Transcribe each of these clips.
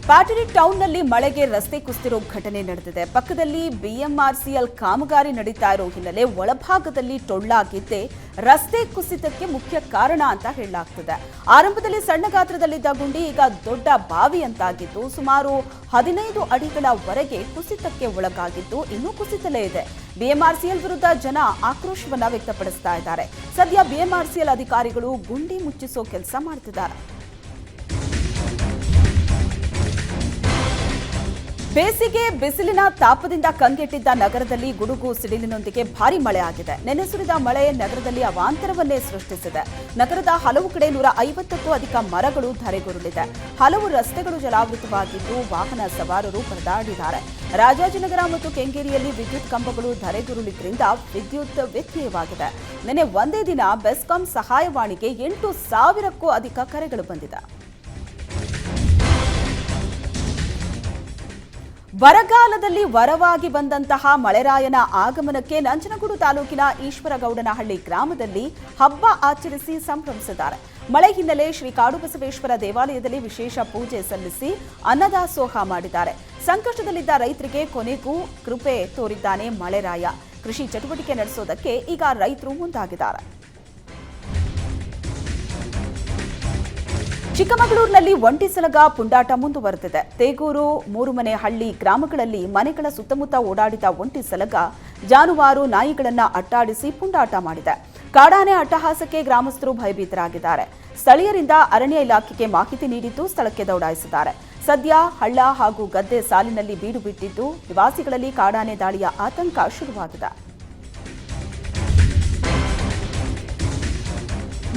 Battery ಟೌನ್ನಲ್ಲಿ ಮಳೆಗೆ ರಸ್ತೆ ಕುಸಿದಿರೋ ಘಟನೆ ನಡೆದಿದೆ. ಪಕ್ಕದಲ್ಲಿ ಬಿಎಂಆರ್ಸಿಎಲ್ ಕಾಮಗಾರಿ ನಡೀತಾ ಇರೋ ಹಿನ್ನೆಲೆ ಒಳಭಾಗದಲ್ಲಿ ಟೊಳ್ಳಾಗಿದ್ದೇ ರಸ್ತೆ ಕುಸಿತಕ್ಕೆ ಮುಖ್ಯ ಕಾರಣ ಅಂತ ಹೇಳಲಾಗ್ತಿದೆ. ಆರಂಭದಲ್ಲಿ ಸಣ್ಣ ಗಾತ್ರದಲ್ಲಿದ್ದ ಗುಂಡಿ ಈಗ ದೊಡ್ಡ ಬಾವಿ ಅಂತಾಗಿದ್ದು ಸುಮಾರು 15 ಅಡಿಗಳವರೆಗೆ ಕುಸಿತಕ್ಕೆ ಒಳಗಾಗಿದ್ದು ಇನ್ನೂ ಕುಸಿತಲೇ ಇದೆ. ಬಿಎಂಆರ್ಸಿಎಲ್ ವಿರುದ್ಧ ಜನ ಆಕ್ರೋಶವನ್ನ ವ್ಯಕ್ತಪಡಿಸ್ತಾ ಇದ್ದಾರೆ. ಸದ್ಯ ಬಿಎಂಆರ್ಸಿಎಲ್ ಅಧಿಕಾರಿಗಳು ಗುಂಡಿ ಮುಚ್ಚಿಸೋ ಕೆಲಸ ಮಾಡ್ತಿದ್ದಾರೆ. ಬೇಸಿಗೆ ಬಿಸಿಲಿನ ತಾಪದಿಂದ ಕಂಗೆಟ್ಟಿದ್ದ ನಗರದಲ್ಲಿ ಗುಡುಗು ಸಿಡಿಲಿನೊಂದಿಗೆ ಭಾರೀ ಮಳೆ ಆಗಿದೆ. ನೆನೆ ಸುರಿದ ಮಳೆ ನಗರದಲ್ಲಿ ಅವಾಂತರವನ್ನೇ ಸೃಷ್ಟಿಸಿದೆ. ನಗರದ ಹಲವು ಕಡೆ 150ಕ್ಕೂ ಅಧಿಕ ಮರಗಳು ಧರೆಗುರುಳಿದೆ. ಹಲವು ರಸ್ತೆಗಳು ಜಲಾವೃತವಾಗಿದ್ದು ವಾಹನ ಸವಾರರು ಪರದಾಡಿದ್ದಾರೆ. ರಾಜಾಜಿನಗರ ಮತ್ತು ಕೆಂಗೇರಿಯಲ್ಲಿ ವಿದ್ಯುತ್ ಕಂಬಗಳು ಧರೆಗುರುಳಿದ್ರಿಂದ ವಿದ್ಯುತ್ ವ್ಯತ್ಯಯವಾಗಿದೆ. ನಿನ್ನೆ ಒಂದೇ ದಿನ ಬೆಸ್ಕಾಂ ಸಹಾಯವಾಣಿಗೆ 8,000ಕ್ಕೂ ಅಧಿಕ ಕರೆಗಳು ಬಂದಿದೆ. ಬರಗಾಲದಲ್ಲಿ ವರವಾಗಿ ಬಂದಂತಹ ಮಳೆರಾಯನ ಆಗಮನಕ್ಕೆ ನಂಜನಗೂಡು ತಾಲೂಕಿನ ಈಶ್ವರಗೌಡನಹಳ್ಳಿ ಗ್ರಾಮದಲ್ಲಿ ಹಬ್ಬ ಆಚರಿಸಿ ಸಂಭ್ರಮಿಸಿದ್ದಾರೆ. ಮಳೆ ಹಿನ್ನೆಲೆ ಶ್ರೀ ಕಾಡುಬಸವೇಶ್ವರ ದೇವಾಲಯದಲ್ಲಿ ವಿಶೇಷ ಪೂಜೆ ಸಲ್ಲಿಸಿ ಅನ್ನದಾಸೋಹ ಮಾಡಿದ್ದಾರೆ. ಸಂಕಷ್ಟದಲ್ಲಿದ್ದ ರೈತರಿಗೆ ಕೊನೆಗೂ ಕೃಪೆ ತೋರಿದ್ದಾನೆ ಮಳೆರಾಯ. ಕೃಷಿ ಚಟುವಟಿಕೆ ನಡೆಸೋದಕ್ಕೆ ಈಗ ರೈತರು ಮುಂದಾಗಿದ್ದಾರೆ. ಚಿಕ್ಕಮಗಳೂರಿನಲ್ಲಿ ಒಂಟಿ ಸಲಗ ಪುಂಡಾಟ ಮುಂದುವರೆದಿದೆ. ತೇಗೂರು, ಮೂರುಮನೆಹಳ್ಳಿ ಗ್ರಾಮಗಳಲ್ಲಿ ಮನೆಗಳ ಸುತ್ತಮುತ್ತ ಓಡಾಡಿದ ಒಂಟಿ ಸಲಗ ಜಾನುವಾರು ನಾಯಿಗಳನ್ನ ಅಟ್ಟಾಡಿಸಿ ಪುಂಡಾಟ ಮಾಡಿದೆ. ಕಾಡಾನೆ ಅಟ್ಟಹಾಸಕ್ಕೆ ಗ್ರಾಮಸ್ಥರು ಭಯಭೀತರಾಗಿದ್ದಾರೆ. ಸ್ಥಳೀಯರಿಂದ ಅರಣ್ಯ ಇಲಾಖೆಗೆ ಮಾಹಿತಿ ನೀಡಿದ್ದು ಸ್ಥಳಕ್ಕೆ ದೌಡಾಯಿಸಿದ್ದಾರೆ. ಸದ್ಯ ಹಳ್ಳ ಹಾಗೂ ಗದ್ದೆ ಸಾಲಿನಲ್ಲಿ ಬೀಡು ಬಿಟ್ಟಿದ್ದು ನಿವಾಸಿಗಳಲ್ಲಿ ಕಾಡಾನೆ ದಾಳಿಯ ಆತಂಕ ಶುರುವಾಗಿದೆ.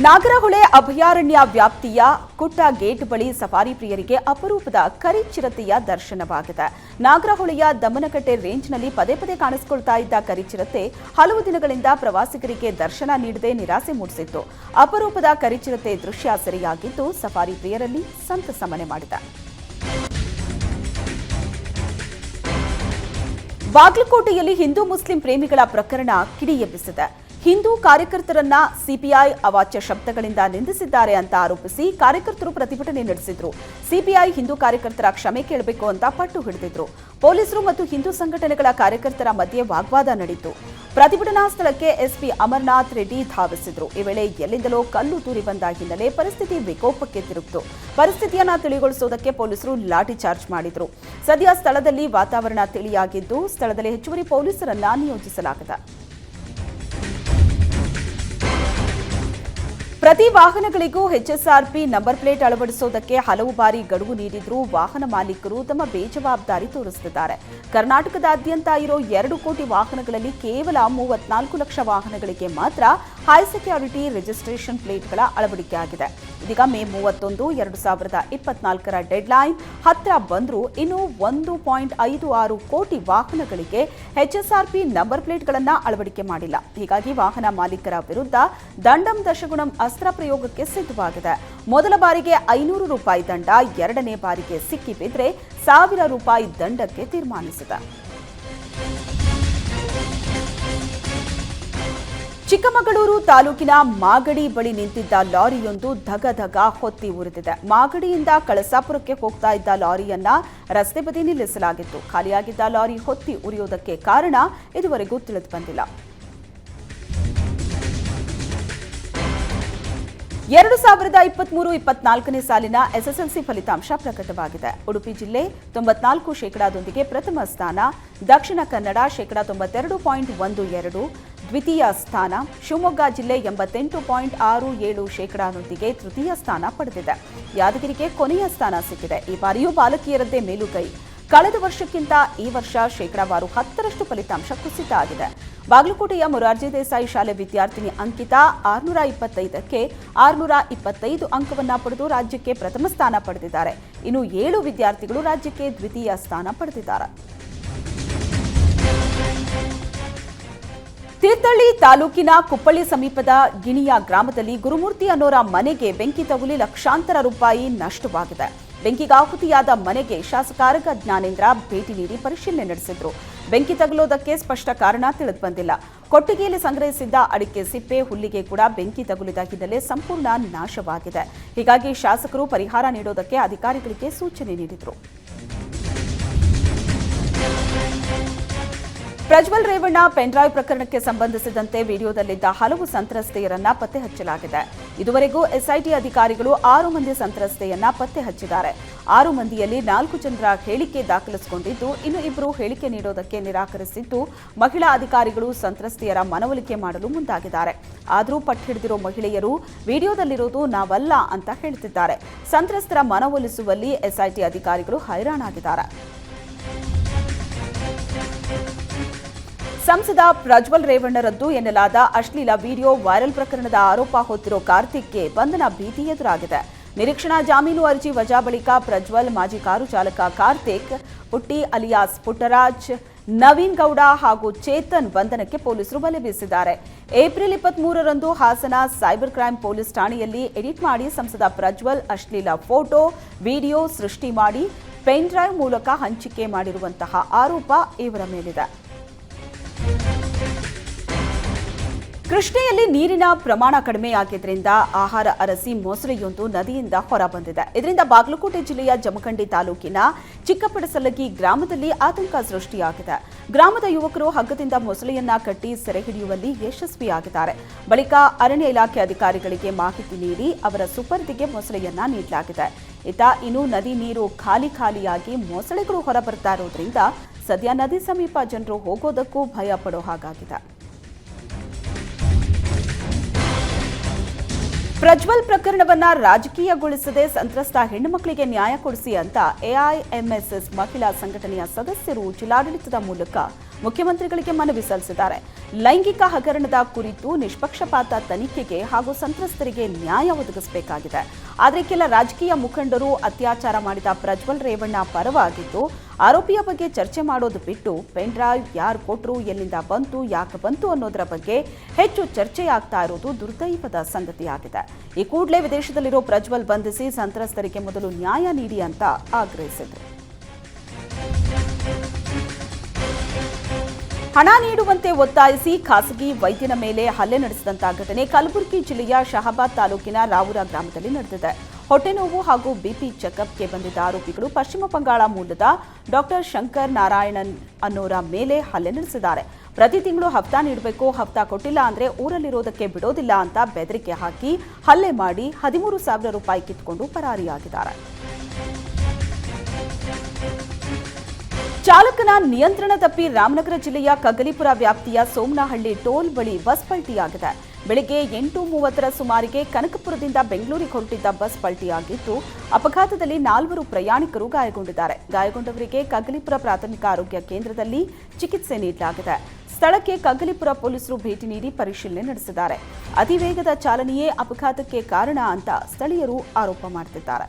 ನಾಗರಹೊಳೆ ಅಭಯಾರಣ್ಯ ವ್ಯಾಪ್ತಿಯ ಕುಟ್ಟ ಗೇಟ್ ಬಳಿ ಸಫಾರಿ ಪ್ರಿಯರಿಗೆ ಅಪರೂಪದ ಕರಿಚಿರತೆಯ ದರ್ಶನವಾಗಿದೆ. ನಾಗರಹೊಳೆಯ ದಮ್ಮನಕಟ್ಟೆ ರೇಂಜ್ನಲ್ಲಿ ಪದೇ ಪದೇ ಕಾಣಿಸಿಕೊಳ್ತಾ ಇದ್ದ ಕರಿಚಿರತೆ ಹಲವು ದಿನಗಳಿಂದ ಪ್ರವಾಸಿಗರಿಗೆ ದರ್ಶನ ನೀಡದೆ ನಿರಾಸೆ ಮೂಡಿಸಿತ್ತು. ಅಪರೂಪದ ಕರಿಚಿರತೆ ದೃಶ್ಯ ಸೆರೆಯಾಗಿದ್ದು ಸಫಾರಿ ಪ್ರಿಯರಲ್ಲಿ ಸಂತಸ ಮನೆ ಮಾಡಿದೆ. ಬಾಗಲಕೋಟೆಯಲ್ಲಿ ಹಿಂದೂ ಮುಸ್ಲಿಂ ಪ್ರೇಮಿಗಳ ಪ್ರಕರಣ ಕಿಡಿ ಎಬ್ಬಿಸಿದೆ. ಹಿಂದೂ ಕಾರ್ಯಕರ್ತರನ್ನ ಸಿಪಿಐ ಅವಾಚ್ಯ ಶಬ್ದಗಳಿಂದ ನಿಂದಿಸಿದ್ದಾರೆ ಅಂತ ಆರೋಪಿಸಿ ಕಾರ್ಯಕರ್ತರು ಪ್ರತಿಭಟನೆ ನಡೆಸಿದ್ರು. ಸಿಪಿಐ ಹಿಂದೂ ಕಾರ್ಯಕರ್ತರ ಕ್ಷಮೆ ಕೇಳಬೇಕು ಅಂತ ಪಟ್ಟು ಹಿಡಿದಿದ್ರು. ಪೊಲೀಸರು ಮತ್ತು ಹಿಂದೂ ಸಂಘಟನೆಗಳ ಕಾರ್ಯಕರ್ತರ ಮಧ್ಯೆ ವಾಗ್ವಾದ ನಡೆಯಿತು. ಪ್ರತಿಭಟನಾ ಸ್ಥಳಕ್ಕೆ ಎಸ್ಪಿ ಅಮರನಾಥ್ ರೆಡ್ಡಿ ಧಾವಿಸಿದ್ರು. ಈ ವೇಳೆ ಎಲ್ಲಿಂದಲೋ ಕಲ್ಲು ತೂರಿ ಬಂದ ಹಿನ್ನೆಲೆ ಪರಿಸ್ಥಿತಿ ವಿಕೋಪಕ್ಕೆ ತಿರುಗಿತು. ಪರಿಸ್ಥಿತಿಯನ್ನ ತಿಳಿಗೊಳಿಸುವುದಕ್ಕೆ ಪೊಲೀಸರು ಲಾಠಿ ಚಾರ್ಜ್ ಮಾಡಿದ್ರು. ಸದ್ಯ ಸ್ಥಳದಲ್ಲಿ ವಾತಾವರಣ ತಿಳಿಯಾಗಿದ್ದು ಸ್ಥಳದಲ್ಲಿ ಹೆಚ್ಚುವರಿ ಪೊಲೀಸರನ್ನ ನಿಯೋಜಿಸಲಾಗಿದೆ. ಪ್ರತಿ ವಾಹನಗಳಿಗೂ ಎಚ್ಎಸ್ಆರ್ಪಿ ನಂಬರ್ ಪ್ಲೇಟ್ ಅಳವಡಿಸುವುದಕ್ಕೆ ಹಲವು ಬಾರಿ ಗಡುವು ನೀಡಿದ್ರೂ ವಾಹನ ಮಾಲೀಕರು ತಮ್ಮ ಬೇಜವಾಬ್ದಾರಿ ತೋರಿಸುತ್ತಿದ್ದಾರೆ. ಕರ್ನಾಟಕದಾದ್ಯಂತ ಇರೋ 2 ಕೋಟಿ ವಾಹನಗಳಲ್ಲಿ ಕೇವಲ 34 ಲಕ್ಷ ವಾಹನಗಳಿಗೆ ಮಾತ್ರ ಹೈ ಸೆಕ್ಯೂರಿಟಿ ರಿಜಿಸ್ಟ್ರೇಷನ್ ಪ್ಲೇಟ್ಗಳ ಅಳವಡಿಕೆಯಾಗಿದೆ. ಇದೀಗ ಮೇ 31, 2024ರ ಡೆಡ್ಲೈನ್ ಹತ್ತಿರ ಬಂದರೂ ಇನ್ನೂ 1.56 ಕೋಟಿ ವಾಹನಗಳಿಗೆ ಎಚ್ಎಸ್ಆರ್ಪಿ ನಂಬರ್ ಪ್ಲೇಟ್ಗಳನ್ನು ಅಳವಡಿಕೆ ಮಾಡಿಲ್ಲ. ಹೀಗಾಗಿ ವಾಹನ ಮಾಲೀಕರ ವಿರುದ್ಧ ದಂಡಂ ದಶಗುಣಂ ಅಸ್ತ್ರ ಪ್ರಯೋಗಕ್ಕೆ ಸಿದ್ಧವಾಗಿದೆ. ಮೊದಲ ಬಾರಿಗೆ 500 ರೂಪಾಯಿ ದಂಡ, ಎರಡನೇ ಬಾರಿಗೆ ಸಿಕ್ಕಿಬಿದ್ರೆ 1000 ರೂಪಾಯಿ ದಂಡಕ್ಕೆ ತೀರ್ಮಾನಿಸಿದೆ. ಚಿಕ್ಕಮಗಳೂರು ತಾಲೂಕಿನ ಮಾಗಡಿ ಬಳಿ ನಿಂತಿದ್ದ ಲಾರಿಯೊಂದು ಧಗಧಗ ಹೊತ್ತಿ ಉರಿದಿದೆ. ಮಾಗಡಿಯಿಂದ ಕಳಸಾಪುರಕ್ಕೆ ಹೋಗ್ತಾ ಇದ್ದ ಲಾರಿಯನ್ನ ರಸ್ತೆ ಬದಿ ನಿಲ್ಲಿಸಲಾಗಿತ್ತು. ಖಾಲಿಯಾಗಿದ್ದ ಲಾರಿ ಹೊತ್ತಿ ಉರಿಯುವುದಕ್ಕೆ ಕಾರಣ ಇದುವರೆಗೂ ತಿಳಿದು ಬಂದಿಲ್ಲ. 2023-24ನೇ ಸಾಲಿನ ಎಸ್ಎಸ್ಎಲ್ಸಿ ಫಲಿತಾಂಶ ಪ್ರಕಟವಾಗಿದೆ. ಉಡುಪಿ ಜಿಲ್ಲೆ 94% ಪ್ರಥಮ ಸ್ಥಾನ, ದಕ್ಷಿಣ ಕನ್ನಡ 92.12% ದ್ವಿತೀಯ ಸ್ಥಾನ, ಶಿವಮೊಗ್ಗ ಜಿಲ್ಲೆ 88.67% ತೃತೀಯ ಸ್ಥಾನ ಪಡೆದಿದೆ. ಯಾದಗಿರಿಗೆ ಕೊನೆಯ ಸ್ಥಾನ ಸಿಕ್ಕಿದೆ. ಈ ಬಾರಿಯೂ ಬಾಲಕಿಯರದ್ದೇ ಮೇಲುಗೈ. ಕಳೆದ ವರ್ಷಕ್ಕಿಂತ ಈ ವರ್ಷ ಶೇಕಡಾವಾರು 10ರಷ್ಟು ಫಲಿತಾಂಶ ಕುಸಿತ ಆಗಿದೆ. ಬಾಗಲಕೋಟೆಯ ಮೊರಾರ್ಜಿ ದೇಸಾಯಿ ಶಾಲೆ ವಿದ್ಯಾರ್ಥಿನಿ ಅಂಕಿತಾ 625ಕ್ಕೆ 625 ಅಂಕವನ್ನ ಪಡೆದು ರಾಜ್ಯಕ್ಕೆ ಪ್ರಥಮ ಸ್ಥಾನ ಪಡೆದಿದ್ದಾರೆ. ಇನ್ನು 7 ವಿದ್ಯಾರ್ಥಿಗಳು ರಾಜ್ಯಕ್ಕೆ ದ್ವಿತೀಯ ಸ್ಥಾನ ಪಡೆದಿದ್ದಾರೆ. ತೀರ್ಥಹಳ್ಳಿ ತಾಲೂಕಿನ ಕುಪ್ಪಳ್ಳಿ ಸಮೀಪದ ಗಿಣಿಯ ಗ್ರಾಮದಲ್ಲಿ ಗುರುಮೂರ್ತಿ ಅನ್ನೋರ ಮನೆಗೆ ಬೆಂಕಿ ತಗುಲಿ ಲಕ್ಷಾಂತರ ರೂಪಾಯಿ ನಷ್ಟವಾಗಿದೆ. ಬೆಂಕಿಗಾಹುತಿಯಾದ ಮನೆಗೆ ಶಾಸಕ ಆರಗ ಜ್ಞಾನೇಂದ್ರ ಭೇಟಿ ನೀಡಿ ಪರಿಶೀಲನೆ ನಡೆಸಿದ್ರು. ಬೆಂಕಿ ತಗುಲೋದಕ್ಕೆ ಸ್ಪಷ್ಟ ಕಾರಣ ತಿಳಿದು ಬಂದಿಲ್ಲ. ಕೊಟ್ಟಿಗೆಯಲ್ಲಿ ಸಂಗ್ರಹಿಸಿದ್ದ ಅಡಿಕೆ ಸಿಪ್ಪೆ ಹುಲ್ಲಿಗೆ ಕೂಡ ಬೆಂಕಿ ತಗುಲಿದ ಹಿನ್ನೆಲೆ ಸಂಪೂರ್ಣ ನಾಶವಾಗಿದೆ. ಹೀಗಾಗಿ ಶಾಸಕರು ಪರಿಹಾರ ನೀಡುವುದಕ್ಕೆ ಅಧಿಕಾರಿಗಳಿಗೆ ಸೂಚನೆ ನೀಡಿದರು. ಪ್ರಜ್ವಲ್ ರೇವಣ್ಣ ಪೆನ್ಡ್ರೈವ್ ಪ್ರಕರಣಕ್ಕೆ ಸಂಬಂಧಿಸಿದಂತೆ ವಿಡಿಯೋದಲ್ಲಿದ್ದ ಹಲವು ಸಂತ್ರಸ್ತೆಯರನ್ನ ಪತ್ತೆ ಹಚ್ಚಲಾಗಿದೆ. ಇದುವರೆಗೂ ಎಸ್ಐಟಿ ಅಧಿಕಾರಿಗಳು 6 ಮಂದಿ ಸಂತ್ರಸ್ತೆಯನ್ನ ಪತ್ತೆ ಹಚ್ಚಿದ್ದಾರೆ. 6 ಮಂದಿಯಲ್ಲಿ 4 ಜನರ ಹೇಳಿಕೆ ದಾಖಲಿಸಿಕೊಂಡಿದ್ದು, ಇನ್ನು 2 ಹೇಳಿಕೆ ನೀಡೋದಕ್ಕೆ ನಿರಾಕರಿಸಿದ್ದು, ಮಹಿಳಾ ಅಧಿಕಾರಿಗಳು ಸಂತ್ರಸ್ತೆಯರ ಮನವೊಲಿಕೆ ಮಾಡಲು ಮುಂದಾಗಿದ್ದಾರೆ. ಆದರೂ ಪಟ್ಟು ಹಿಡಿದಿರೋ ಮಹಿಳೆಯರು ವಿಡಿಯೋದಲ್ಲಿರೋದು ನಾವಲ್ಲ ಅಂತ ಹೇಳ್ತಿದ್ದಾರೆ. ಸಂತ್ರಸ್ತರ ಮನವೊಲಿಸುವಲ್ಲಿ ಎಸ್ಐಟಿ ಅಧಿಕಾರಿಗಳು ಹೈರಾಣಾಗಿದ್ದಾರೆ. ಸಂಸದ ಪ್ರಜ್ವಲ್ ರೇವಣ್ಣರದ್ದು ಎನ್ನಲಾದ ಅಶ್ಲೀಲ ವಿಡಿಯೋ ವೈರಲ್ ಪ್ರಕರಣದ ಆರೋಪ ಹೊತ್ತಿರೋ ಕಾರ್ತಿಕ್ಗೆ ಬಂಧನ ಭೀತಿ ಎದುರಾಗಿದೆ. ನಿರೀಕ್ಷಣಾ ಜಾಮೀನು ಅರ್ಜಿ ವಜಾ ಬಳಿಕ ಪ್ರಜ್ವಲ್, ಮಾಜಿ ಕಾರು ಚಾಲಕ ಕಾರ್ತಿಕ್, ಪುಟ್ಟಿ ಅಲಿಯಾಸ್ ಪುಟ್ಟರಾಜ್, ನವೀನ್ ಗೌಡ ಹಾಗೂ ಚೇತನ್ ಬಂಧನಕ್ಕೆ ಪೊಲೀಸರು ಬಲೆ ಬೀಸಿದ್ದಾರೆ. ಏಪ್ರಿಲ್ 23ರಂದು ಹಾಸನ ಸೈಬರ್ ಕ್ರೈಂ ಪೊಲೀಸ್ ಠಾಣೆಯಲ್ಲಿ ಎಡಿಟ್ ಮಾಡಿ ಸಂಸದ ಪ್ರಜ್ವಲ್ ಅಶ್ಲೀಲ ಫೋಟೋ, ವಿಡಿಯೋ ಸೃಷ್ಟಿ ಮಾಡಿ ಪೆನ್ ಡ್ರೈವ್ ಮೂಲಕ ಹಂಚಿಕೆ ಮಾಡಿರುವಂತಹ ಆರೋಪ ಇವರ ಮೇಲಿದೆ. ಕೃಷ್ಣೆಯಲ್ಲಿ ನೀರಿನ ಪ್ರಮಾಣ ಕಡಿಮೆಯಾಗಿದ್ದರಿಂದ ಆಹಾರ ಅರಸಿ ಮೊಸಳೆಯೊಂದು ನದಿಯಿಂದ ಹೊರಬಂದಿದೆ. ಇದರಿಂದ ಬಾಗಲಕೋಟೆ ಜಿಲ್ಲೆಯ ಜಮಖಂಡಿ ತಾಲೂಕಿನ ಚಿಕ್ಕಪಡಸಲಗಿ ಗ್ರಾಮದಲ್ಲಿ ಆತಂಕ ಸೃಷ್ಟಿಯಾಗಿದೆ. ಗ್ರಾಮದ ಯುವಕರು ಹಗ್ಗದಿಂದ ಮೊಸಳೆಯನ್ನ ಕಟ್ಟಿ ಸೆರೆ ಹಿಡಿಯುವಲ್ಲಿ ಯಶಸ್ವಿಯಾಗಿದ್ದಾರೆ. ಬಳಿಕ ಅರಣ್ಯ ಇಲಾಖೆ ಅಧಿಕಾರಿಗಳಿಗೆ ಮಾಹಿತಿ ನೀಡಿ ಅವರ ಸುಪರ್ದಿಗೆ ಮೊಸಳೆಯನ್ನ ನೀಡಲಾಗಿದೆ. ಇನ್ನು ನದಿ ನೀರು ಖಾಲಿಯಾಗಿ ಮೊಸಳೆಗಳು ಹೊರಬರ್ತಾ ಇರೋದ್ರಿಂದ ಸದ್ಯ ನದಿ ಸಮೀಪ ಜನರು ಹೋಗೋದಕ್ಕೂ ಭಯ ಪಡೋ ಹಾಗಾಗಿದೆ. ಪ್ರಜ್ವಲ್ ಪ್ರಕರಣವನ್ನ ರಾಜಕೀಯಗೊಳಿಸದೆ ಸಂತ್ರಸ್ತ ಹೆಣ್ಣು ಮಕ್ಕಳಿಗೆ ನ್ಯಾಯ ಕೊಡಿಸಿ ಅಂತ ಎಐಎಂಎಸ್ಎಸ್ ಮಹಿಳಾ ಸಂಘಟನೆಯ ಸದಸ್ಯರು ಜಿಲ್ಲಾಡಳಿತದ ಮೂಲಕ ಮುಖ್ಯಮಂತ್ರಿಗಳಿಗೆ ಮನವಿ ಸಲ್ಲಿಸಿದ್ದಾರೆ. ಲೈಂಗಿಕ ಹಗರಣದ ಕುರಿತು ನಿಷ್ಪಕ್ಷಪಾತ ತನಿಖೆಗೆ ಹಾಗೂ ಸಂತ್ರಸ್ತರಿಗೆ ನ್ಯಾಯ ಒದಗಿಸಬೇಕಾಗಿದೆ. ಆದರೆ ಕೆಲ ರಾಜಕೀಯ ಮುಖಂಡರು ಅತ್ಯಾಚಾರ ಮಾಡಿದ ಪ್ರಜ್ವಲ್ ರೇವಣ್ಣ ಪರವಾಗಿದ್ದು, ಆರೋಪಿಯ ಬಗ್ಗೆ ಚರ್ಚೆ ಮಾಡೋದು ಬಿಟ್ಟು ಪೆನ್ ಡ್ರೈವ್ ಯಾರು ಕೊಟ್ಟರು, ಎಲ್ಲಿಂದ ಬಂತು, ಯಾಕೆ ಬಂತು ಅನ್ನೋದರ ಬಗ್ಗೆ ಹೆಚ್ಚು ಚರ್ಚೆಯಾಗ್ತಾ ಇರೋದು ದುರ್ದೈವದ ಸಂಗತಿಯಾಗಿದೆ. ಈ ಕೂಡಲೇ ವಿದೇಶದಲ್ಲಿರೋ ಪ್ರಜ್ವಲ್ ಬಂಧಿಸಿ ಸಂತ್ರಸ್ತರಿಗೆ ಮೊದಲು ನ್ಯಾಯ ನೀಡಿ ಅಂತ ಆಗ್ರಹಿಸಿದರು. ಹಣ ನೀಡುವಂತೆ ಒತ್ತಾಯಿಸಿ ಖಾಸಗಿ ವೈದ್ಯನ ಮೇಲೆ ಹಲ್ಲೆ ನಡೆಸಿದಂತಹ ಘಟನೆ ಕಲಬುರಗಿ ಜಿಲ್ಲೆಯ ಶಹಾಬಾದ್ ತಾಲೂಕಿನ ರಾವುರ ಗ್ರಾಮದಲ್ಲಿ ನಡೆದಿದೆ. ಹೊಟ್ಟೆನೋವು ಹಾಗೂ ಬಿಪಿ ಚೆಕಪ್ಗೆ ಬಂದಿದ್ದ ಆರೋಪಿಗಳು ಪಶ್ಚಿಮ ಬಂಗಾಳ ಮೂಲದ ಡಾಕ್ಟರ್ ಶಂಕರ್ ನಾರಾಯಣನ್ ಅನ್ನೋರ ಮೇಲೆ ಹಲ್ಲೆ ನಡೆಸಿದ್ದಾರೆ. ಪ್ರತಿ ತಿಂಗಳು ಹಫ್ತಾ ನೀಡಬೇಕು, ಹಫ್ತಾ ಕೊಟ್ಟಿಲ್ಲ ಅಂದ್ರೆ ಊರಲ್ಲಿರೋದಕ್ಕೆ ಬಿಡೋದಿಲ್ಲ ಅಂತ ಬೆದರಿಕೆ ಹಾಕಿ ಹಲ್ಲೆ ಮಾಡಿ 13,000 ರೂಪಾಯಿ ಕಿತ್ಕೊಂಡು ಪರಾರಿಯಾಗಿದ್ದಾರೆ. ಚಾಲಕನ ನಿಯಂತ್ರಣ ತಪ್ಪಿ ರಾಮನಗರ ಜಿಲ್ಲೆಯ ಕಗ್ಗಲೀಪುರ ವ್ಯಾಪ್ತಿಯ ಸೋಮನಹಳ್ಳಿ ಟೋಲ್ ಬಳಿ ಬಸ್ ಪಲ್ಟಿಯಾಗಿದೆ. ಬೆಳಗ್ಗೆ 8:30 ಸುಮಾರಿಗೆ ಕನಕಪುರದಿಂದ ಬೆಂಗಳೂರಿಗೆ ಹೊರಟಿದ್ದ ಬಸ್ ಪಲ್ಟಿಯಾಗಿದ್ದು, ಅಪಘಾತದಲ್ಲಿ 4 ಪ್ರಯಾಣಿಕರು ಗಾಯಗೊಂಡಿದ್ದಾರೆ. ಗಾಯಗೊಂಡವರಿಗೆ ಕಗ್ಗಲೀಪುರ ಪ್ರಾಥಮಿಕ ಆರೋಗ್ಯ ಕೇಂದ್ರದಲ್ಲಿ ಚಿಕಿತ್ಸೆ ನೀಡಲಾಗಿದೆ. ಸ್ಥಳಕ್ಕೆ ಕಗ್ಗಲೀಪುರ ಪೊಲೀಸರು ಭೇಟಿ ನೀಡಿ ಪರಿಶೀಲನೆ ನಡೆಸಿದ್ದಾರೆ. ಅತಿವೇಗದ ಚಾಲನೆಯೇ ಅಪಘಾತಕ್ಕೆ ಕಾರಣ ಅಂತ ಸ್ಥಳೀಯರು ಆರೋಪ ಮಾಡುತ್ತಿದ್ದಾರೆ.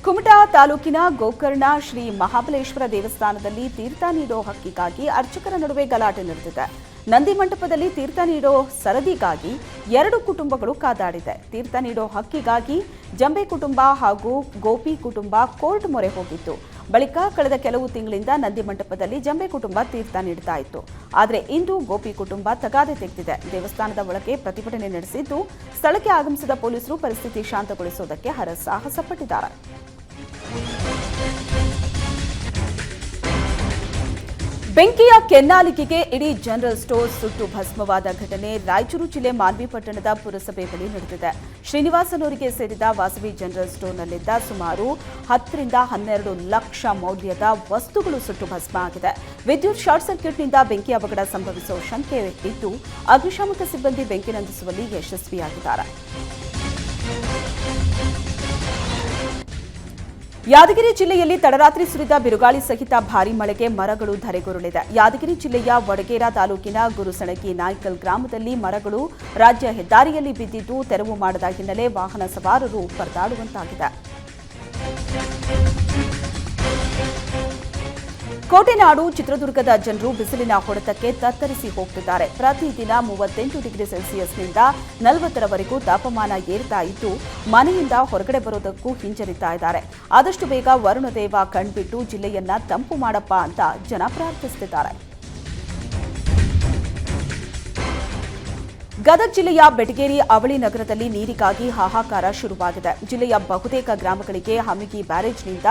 ಕುಮಟಾ ತಾಲೂಕಿನ ಗೋಕರ್ಣ ಶ್ರೀ ಮಹಾಬಲೇಶ್ವರ ದೇವಸ್ಥಾನದಲ್ಲಿ ತೀರ್ಥ ನೀಡೋ ಹಕ್ಕಿಗಾಗಿ ಅರ್ಚಕರ ನಡುವೆ ಗಲಾಟೆ ನಡೆದಿದೆ. ನಂದಿ ಮಂಟಪದಲ್ಲಿ ತೀರ್ಥ ನೀಡೋ ಸರದಿಗಾಗಿ 2 ಕುಟುಂಬಗಳು ಕಾದಾಡಿದೆ. ತೀರ್ಥ ನೀಡೋ ಹಕ್ಕಿಗಾಗಿ ಜಂಬೆ ಕುಟುಂಬ ಹಾಗೂ ಗೋಪಿ ಕುಟುಂಬ ಕೋರ್ಟ್ ಮೊರೆ ಹೋಗಿತ್ತು. ಬಳಿಕ ಕಳೆದ ಕೆಲವು ತಿಂಗಳಿಂದ ನಂದಿ ಮಂಟಪದಲ್ಲಿ ಜಂಬೆ ಕುಟುಂಬ ತೀರ್ಥ ನೀಡುತ್ತಾ ಇತ್ತು. ಆದರೆ ಇಂದು ಗೋಪಿ ಕುಟುಂಬ ತಗಾದೆ ತೆಗೆದಿದೆ. ದೇವಸ್ಥಾನದ ಒಳಗೆ ಪ್ರತಿಭಟನೆ ನಡೆಸಿದ್ದು, ಸ್ಥಳಕ್ಕೆ ಆಗಮಿಸಿದ ಪೊಲೀಸರು ಪರಿಸ್ಥಿತಿ ಶಾಂತಗೊಳಿಸುವುದಕ್ಕೆ ಹರಸಾಹಸ ಪಟ್ಟಿದ್ದಾರೆ. ಬೆಂಕಿಯ ಕೆನ್ನಾಲಿಗೆಗೆ ಇಡೀ ಜನರಲ್ ಸ್ಟೋರ್ ಸುಟ್ಟು ಭಸ್ಮವಾದ ಘಟನೆ ರಾಯಚೂರು ಜಿಲ್ಲೆ ಮಾನ್ವಿ ಪಟ್ಟಣದ ಪುರಸಭೆ ಬಳಿ ನಡೆದಿದೆ. ಶ್ರೀನಿವಾಸನವರಿಗೆ ಸೇರಿದ ವಾಸವಿ ಜನರಲ್ ಸ್ಟೋರ್ನಲ್ಲಿದ್ದ ಸುಮಾರು 10 ರಿಂದ 12 ಲಕ್ಷ ಮೌಲ್ಯದ ವಸ್ತುಗಳು ಸುಟ್ಟು ಭಸ್ಮ ಆಗಿದೆ. ವಿದ್ಯುತ್ ಶಾರ್ಟ್ ಸರ್ಕ್ಯೂಟ್ನಿಂದ ಬೆಂಕಿ ಅವಘಡ ಸಂಭವಿಸುವ ಶಂಕೆ ಇದ್ದು, ಅಗ್ನಿಶಾಮಕ ಸಿಬ್ಬಂದಿ ಬೆಂಕಿ ನಂದಿಸುವಲ್ಲಿ ಯಶಸ್ವಿಯಾಗಿದ್ದಾರೆ. ಯಾದಗಿರಿ ಜಿಲ್ಲೆಯಲ್ಲಿ ತಡರಾತ್ರಿ ಸುರಿದ ಬಿರುಗಾಳಿ ಸಹಿತ ಭಾರೀ ಮಳೆಗೆ ಮರಗಳು ಧರೆಗುರುಳಿದೆ. ಯಾದಗಿರಿ ಜಿಲ್ಲೆಯ ವಡಗೇರ ತಾಲೂಕಿನ ಗುರುಸಣಗಿ ನಾಯ್ಕಲ್ ಗ್ರಾಮದಲ್ಲಿ ಮರಗಳು ರಾಜ್ಯ ಹೆದ್ದಾರಿಯಲ್ಲಿ ಬಿದ್ದಿದ್ದು, ತೆರವು ಮಾಡದ ಹಿನ್ನೆಲೆ ವಾಹನ ಸವಾರರು ಪರದಾಡುವಂತಾಗಿದೆ. ಕೋಟೆನಾಡು ಚಿತ್ರದುರ್ಗದ ಜನರು ಬಿಸಿಲಿನ ಹೊಡೆತಕ್ಕೆ ತತ್ತರಿಸಿ ಹೋಗ್ತಿದ್ದಾರೆ. ಪ್ರತಿದಿನ 38 ಡಿಗ್ರಿ ಸೆಲ್ಸಿಯಸ್ನಿಂದ 40ರವರೆಗೂ ತಾಪಮಾನ ಏರ್ತಾ ಇದ್ದು ಮನೆಯಿಂದ ಹೊರಗಡೆ ಬರೋದಕ್ಕೂ ಹಿಂಜರಿತಾ ಇದ್ದಾರೆ. ಆದಷ್ಟು ಬೇಗ ವರುಣದೇವ ಕಣ್ಬಿಟ್ಟು ಜಿಲ್ಲೆಯನ್ನ ತಂಪು ಮಾಡಪ್ಪ ಅಂತ ಜನ ಪ್ರಾರ್ಥಿಸುತ್ತಿದ್ದಾರೆ. ಗದಗ ಜಿಲ್ಲೆಯ ಬೆಟಗೇರಿ ಅವಳಿ ನಗರದಲ್ಲಿ ನೀರಿಗಾಗಿ ಹಾಹಾಕಾರ ಶುರುವಾಗಿದೆ. ಜಿಲ್ಲೆಯ ಬಹುತೇಕ ಗ್ರಾಮಗಳಿಗೆ ಹಮಿಗಿ ಬ್ಯಾರೇಜ್ನಿಂದ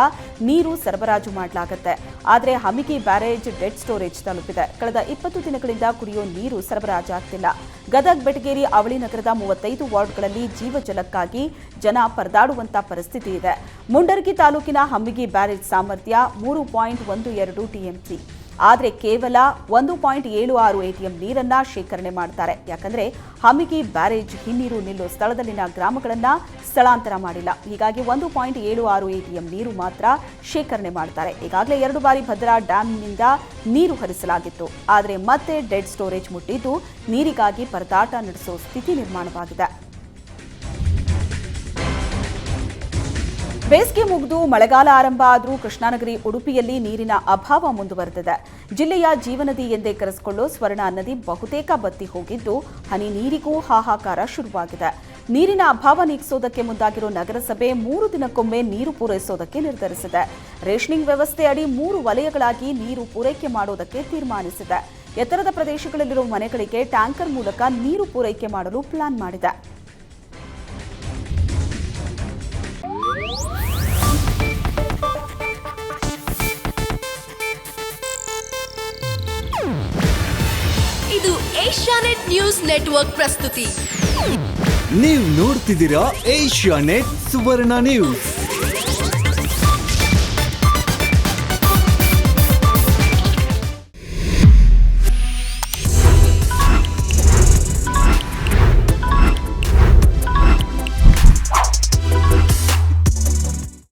ನೀರು ಸರಬರಾಜು ಮಾಡಲಾಗುತ್ತೆ. ಆದರೆ ಹಮಿಗಿ ಬ್ಯಾರೇಜ್ ಡೆಡ್ ಸ್ಟೋರೇಜ್ ತಲುಪಿದೆ. ಕಳೆದ 20 ದಿನಗಳಿಂದ ಕುಡಿಯೋ ನೀರು ಸರಬರಾಜಾಗ್ತಿಲ್ಲ. ಗದಗ ಬೆಟಗೇರಿ ಅವಳಿ ನಗರದ 35 ವಾರ್ಡ್ಗಳಲ್ಲಿ ಜೀವಜಲಕ್ಕಾಗಿ ಜನ ಪರದಾಡುವಂತ ಪರಿಸ್ಥಿತಿ ಇದೆ. ಮುಂಡರಗಿ ತಾಲೂಕಿನ ಹಮಿಗಿ ಬ್ಯಾರೇಜ್ ಸಾಮರ್ಥ್ಯ 3.12 ಟಿಎಂಸಿ. ಆದರೆ ಕೇವಲ 1.76 ಎಟಿಎಂ ನೀರನ್ನ ಶೇಖರಣೆ ಮಾಡ್ತಾರೆ. ಯಾಕಂದ್ರೆ ಹಮಿಗಿ ಬ್ಯಾರೇಜ್ ಹಿನ್ನೀರು ನಿಲ್ಲೋ ಸ್ಥಳದಲ್ಲಿನ ಗ್ರಾಮಗಳನ್ನ ಸ್ಥಳಾಂತರ ಮಾಡಿಲ್ಲ. ಹೀಗಾಗಿ 1.76 ಎಟಿಎಂ ನೀರು ಮಾತ್ರ ಶೇಖರಣೆ ಮಾಡ್ತಾರೆ. ಈಗಾಗಲೇ 2 ಬಾರಿ ಭದ್ರಾ ಡ್ಯಾಂನಿಂದ ನೀರು ಹರಿಸಲಾಗಿತ್ತು. ಆದರೆ ಮತ್ತೆ ಡೆಡ್ ಸ್ಟೋರೇಜ್ ಮುಟ್ಟಿದ್ದು ನೀರಿಗಾಗಿ ಪರದಾಟ ನಡೆಸೋ ಸ್ಥಿತಿ ನಿರ್ಮಾಣವಾಗಿದೆ. ಬೇಸಿಗೆ ಮುಗಿದು ಮಳೆಗಾಲ ಆರಂಭ ಆದರೂ ಕೃಷ್ಣಾನಗರಿ ಉಡುಪಿಯಲ್ಲಿ ನೀರಿನ ಅಭಾವ ಮುಂದುವರೆದಿದೆ. ಜಿಲ್ಲೆಯ ಜೀವನದಿ ಎಂದೇ ಕರೆಸಿಕೊಳ್ಳೋ ಸ್ವರ್ಣ ನದಿ ಬಹುತೇಕ ಬತ್ತಿ ಹೋಗಿದ್ದು ಹನಿ ನೀರಿಗೂ ಹಾಹಾಕಾರ ಶುರುವಾಗಿದೆ. ನೀರಿನ ಅಭಾವ ನೀಗಿಸೋದಕ್ಕೆ ಮುಂದಾಗಿರೋ ನಗರಸಭೆ 3 ದಿನಕ್ಕೊಮ್ಮೆ ನೀರು ಪೂರೈಸೋದಕ್ಕೆ ನಿರ್ಧರಿಸಿದೆ. ರೇಷನಿಂಗ್ ವ್ಯವಸ್ಥೆ ಅಡಿ 3 ವಲಯಗಳಾಗಿ ನೀರು ಪೂರೈಕೆ ಮಾಡೋದಕ್ಕೆ ತೀರ್ಮಾನಿಸಿದೆ. ಎತ್ತರದ ಪ್ರದೇಶಗಳಲ್ಲಿರುವ ಮನೆಗಳಿಗೆ ಟ್ಯಾಂಕರ್ ಮೂಲಕ ನೀರು ಪೂರೈಕೆ ಮಾಡಲು ಪ್ಲಾನ್ ಮಾಡಿದೆ. ಇದು ಏಷ್ಯಾನೆಟ್ ನ್ಯೂಸ್ ನೆಟ್ವರ್ಕ್ ಪ್ರಸ್ತುತಿ. ನೀವು ನೋಡ್ತಿದ್ದೀರಾ ಏಷ್ಯಾನೆಟ್ ಸುವರ್ಣ ನ್ಯೂಸ್.